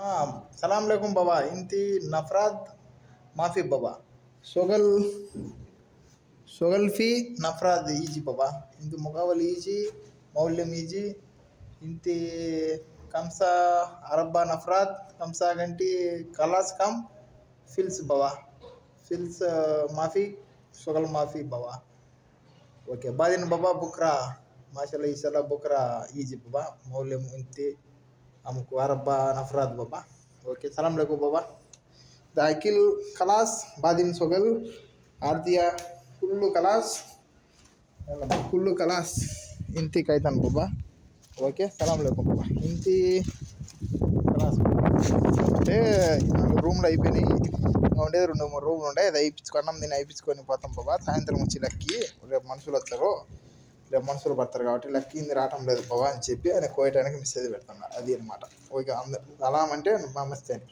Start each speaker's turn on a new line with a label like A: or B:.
A: सलाम अलैकुम बाबा इंती नफरात माफी बाबा शोगल शोगल फी नफरात इजी बाबा इंतु मुकाबल इजी मौल्यम इजी इंती कमसा अरबा नफरात कमसा गंटी कलास कम फिल्स बाबा फिल्स माफी शोगल माफी बाबा ओके बादिन बाबा बुकरा माशाल्लाह इंशाल्लाह बुकरा इजी बाबा मौल्यम इंती हमको अरबा नफरात बाबा ओके सलाम अलैकुम बाबा दाकिल खलास बादिन सोगल आरतिया कुल्लू खलास इंती कైతాను बाबा ఓకే సలాం అలైకుం బాబా ఇంటి క్లాస్ అంటే రూమ్లో అయిపోయినాయి ఉండేది 2-3 రూమ్లు ఉండే అది అయిపించుకున్నాం దీన్ని అయిపించుకొని పోతాం బాబా సాయంత్రం వచ్చి లక్కి రేపు మనుషులు వస్తారు రేపు మనుషులు పడతారు కాబట్టి లక్కీ ఇంది రావటం లేదు బాబా అని చెప్పి ఆయన కోయటానికి మెసేజ్ పెడుతున్నా అది అనమాట ఓకే అందరు సలాం అంటే నమస్తే అని